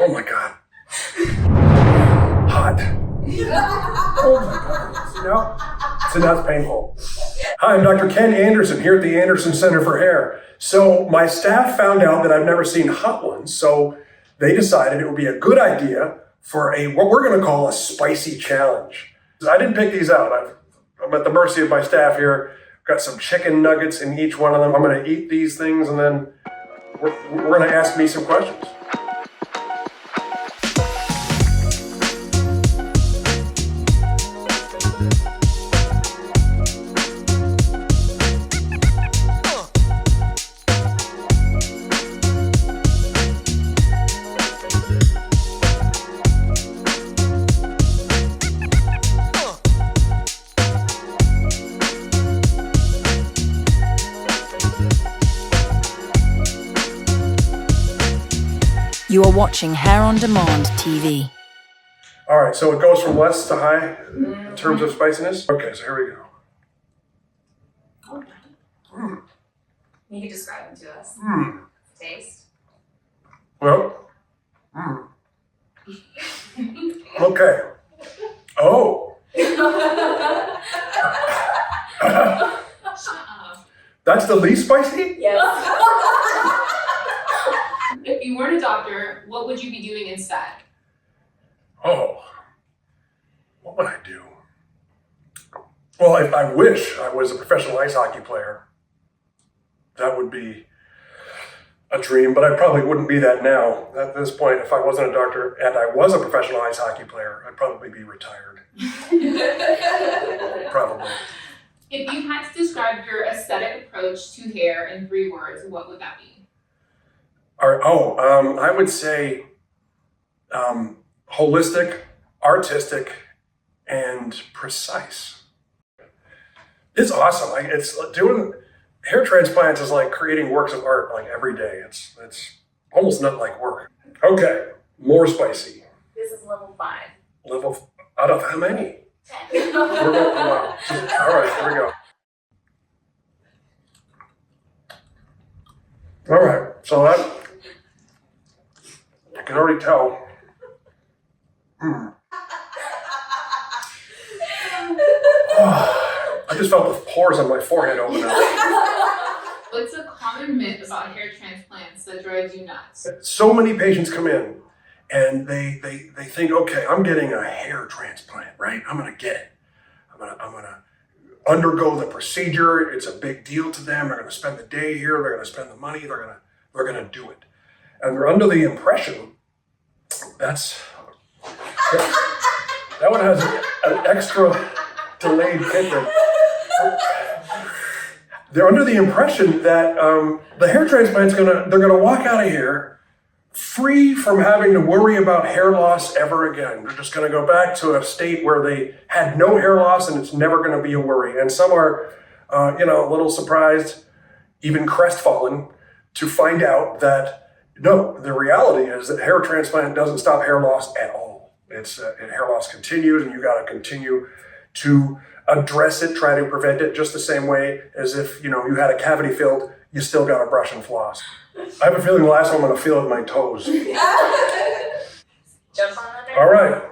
Oh my God. Hot. Oh my God. See, now it's painful. Hi, I'm Dr. Ken Anderson here at the Anderson Center for Hair. So my staff found out that I've never seen hot ones, so they decided it would be a good idea for what we're going to call a spicy challenge. I didn't pick these out. I'm at the mercy of my staff here. Got some chicken nuggets in each one of them. I'm going to eat these things, and then we're going to ask me some questions. You are watching Hair on Demand TV. All right, so it goes from less to high in terms of spiciness. Okay, so here we go. Okay. You can describe them to us. Taste. Well, okay. Oh. That's the least spicy? Yes. If you weren't a doctor, what would you be doing instead? Oh, what would I do? Well, I wish I was a professional ice hockey player. That would be a dream, but I probably wouldn't be that now. At this point, if I wasn't a doctor and I was a professional ice hockey player, I'd probably be retired. Probably. If you had to describe your aesthetic approach to hair in 3 words, what would that be? I would say holistic, artistic, and precise. It's awesome. Doing hair transplants is like creating works of art like every day. It's almost not like work. Okay, more spicy. This is level 5. Level out of how many? 10. Wow. All right, here we go. All right, so that I can already tell. I just felt the pores on my forehead open up. What's a common myth about hair transplants that drives you nuts? So many patients come in and they think, okay, I'm getting a hair transplant, right? I'm gonna get it. I'm gonna undergo the procedure. It's a big deal to them. They're gonna spend the day here. They're gonna spend the money. They're gonna do it. And they're under the impression that one has an extra delayed pigment. They're under the impression that the hair transplant's they're gonna walk out of here free from having to worry about hair loss ever again. They're just gonna go back to a state where they had no hair loss and it's never gonna be a worry. And some are, a little surprised, even crestfallen, to find out that no, the reality is that hair transplant doesn't stop hair loss at all. Hair loss continues, and you got to continue to address it, try to prevent it, just the same way as if you had a cavity filled, you still got to brush and floss. I have a feeling the last one I'm going to feel it in my toes. Jump on under. All right.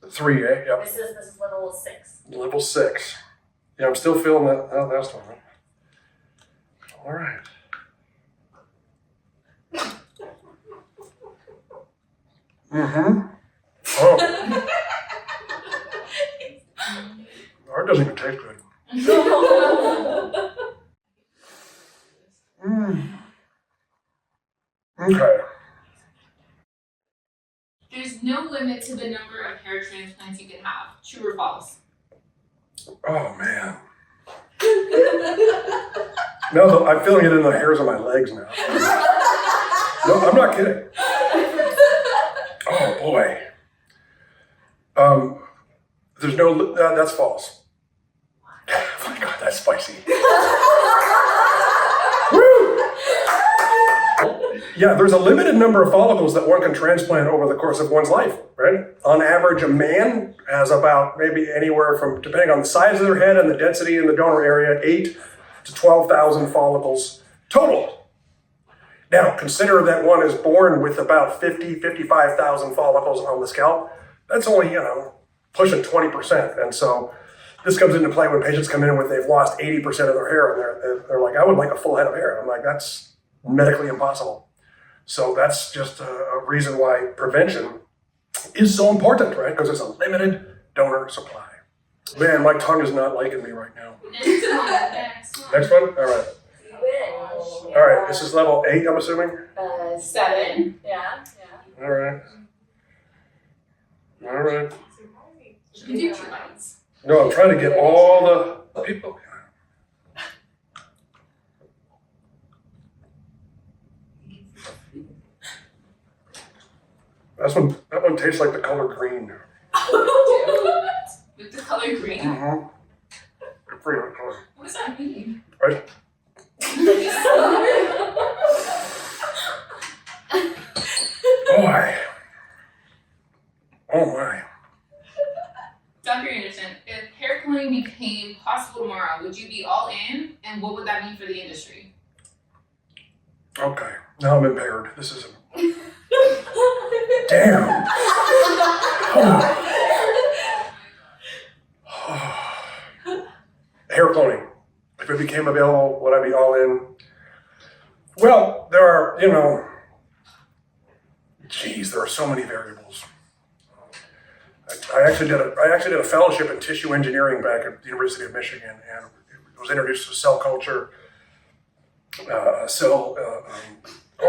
3, eh? Yep. This is level 6. Level 6. Yeah, I'm still feeling that last one. All right. Oh. Art doesn't even taste good. Okay. There's no limit to the number of hair transplants you can have. True or false? Oh, man. No, I'm feeling it in the hairs on my legs now. No, I'm not kidding. Oh, boy. There's no, that's false. Oh my God, that's spicy. Woo! Yeah, there's a limited number of follicles that one can transplant over the course of one's life, right? On average, a man has about maybe anywhere from, depending on the size of their head and the density in the donor area, 8 to 12,000 follicles total. Now, consider that one is born with about 55,000 follicles on the scalp. That's only, pushing 20%. And so this comes into play when patients come in with they've lost 80% of their hair, and they're like, I would like a full head of hair. I'm like, that's medically impossible. So that's just a reason why prevention is so important, right? Because it's a limited donor supply. Man, my tongue is not liking me right now. Next one? All right. All right, this is level 8, I'm assuming? 7. Yeah. All right. All right. Should we do 2 lines? No, I'm trying to get all the people. That one tastes like the color green. With the color green? Mm-hmm. Good for you, color. What does that mean? Right? Boy. Oh my. Dr. Anderson, if hair cloning became possible tomorrow, would you be all in? And what would that mean for the industry? Okay, now I'm impaired. This is damn. Hair cloning. If it became available, would I be all in? Well, there are, there are so many variables. I actually did a fellowship in tissue engineering back at the University of Michigan, and it was introduced to cell culture, oh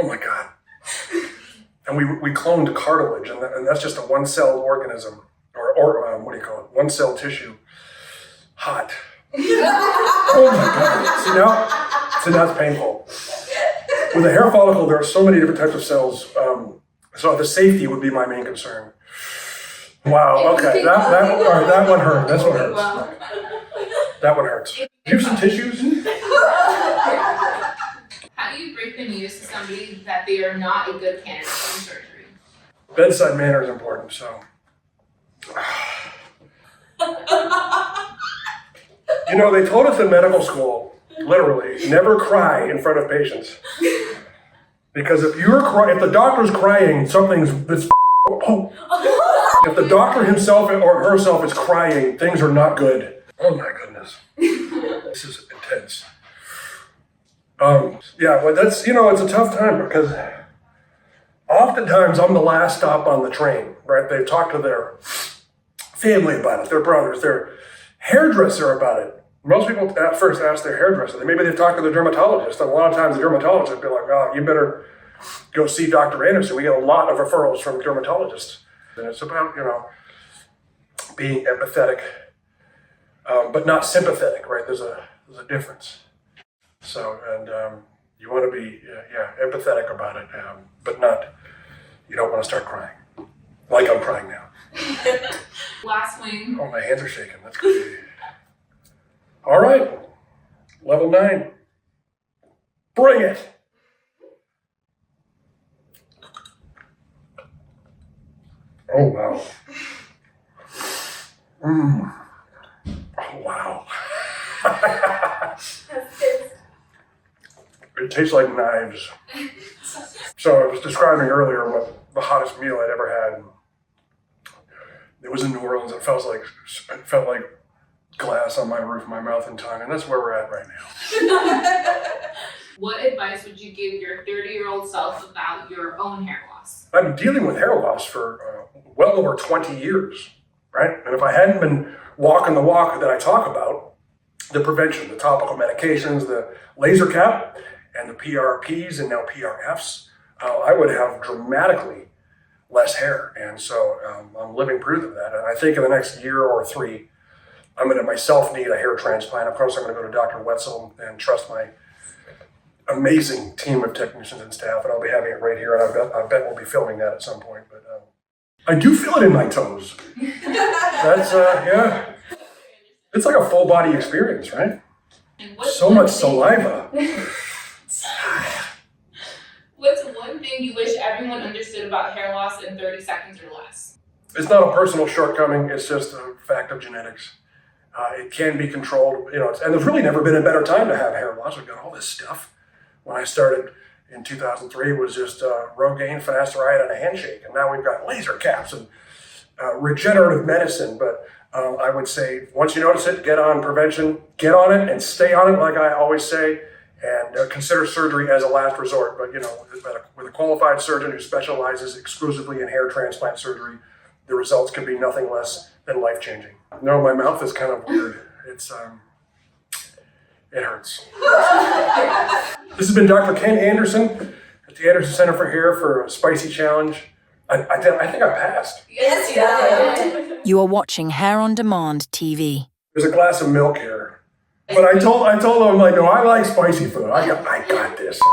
my God. And we cloned cartilage, and that's just a one-cell organism, or what do you call it? One-cell tissue. Hot. Oh my God. See now it's painful. With a hair follicle, there are so many different types of cells, so the safety would be my main concern. Wow, okay, that one hurt. That's what hurts. That one hurts. Do you have some tissues? How do you break the news to somebody that they are not a good candidate for surgery? Bedside manner is important, so. They told us in medical school, literally, never cry in front of patients. Because if the doctor's crying, if the doctor himself or herself is crying, things are not good. Oh my goodness. This is intense. Well, that's, it's a tough time because oftentimes I'm the last stop on the train, right? They talk to their family about it, their brothers, their hairdresser about it. Most people at first ask their hairdresser. Maybe they've talked to the dermatologist, and a lot of times the dermatologist will be like, oh, you better go see Dr. Anderson. We get a lot of referrals from dermatologists. And it's about, being empathetic, but not sympathetic, right? There's a difference. So, and you want to be, empathetic about it, but not, you don't want to start crying. Like I'm crying now. Last wing. Oh, my hands are shaking. That's crazy. All right, level 9. Bring it. Oh, wow. Oh, wow. It tastes like knives. So I was describing earlier what the hottest meal I'd ever had. It was in New Orleans. It felt like glass on my roof of my mouth and tongue, and that's where we're at right now. What advice would you give your 30-year-old self about your own hair loss? I've been dealing with hair loss for well over 20 years, right? And if I hadn't been walking the walk that I talk about, the prevention, the topical medications, the laser cap, and the PRPs and now PRFs, I would have dramatically less hair. And so I'm living proof of that. And I think in the next year or 3, I'm going to myself need a hair transplant. Of course, I'm going to go to Dr. Wetzel and trust my amazing team of technicians and staff, and I'll be having it right here, and I bet we'll be filming that at some point. But I do feel it in my toes. That's, it's like a full body experience, right? So much saliva. What's one thing you wish everyone understood about hair loss in 30 seconds or less? It's not a personal shortcoming, it's just a fact of genetics. It can be controlled, and there's really never been a better time to have hair loss. We've got all this stuff. When I started in 2003 was just Rogaine, finasteride, and a handshake. And now we've got laser caps and regenerative medicine. But I would say once you notice it, get on prevention, get on it and stay on it, like I always say, and consider surgery as a last resort. But, with a qualified surgeon who specializes exclusively in hair transplant surgery, the results can be nothing less than life-changing. No, my mouth is kind of weird. It hurts. This has been Dr. Ken Anderson at the Anderson Center for Hair for a Spicy Challenge. I think I passed. Yes, you did. You are watching Hair on Demand TV. There's a glass of milk here. But I told him, like, no, I like spicy food. I got this.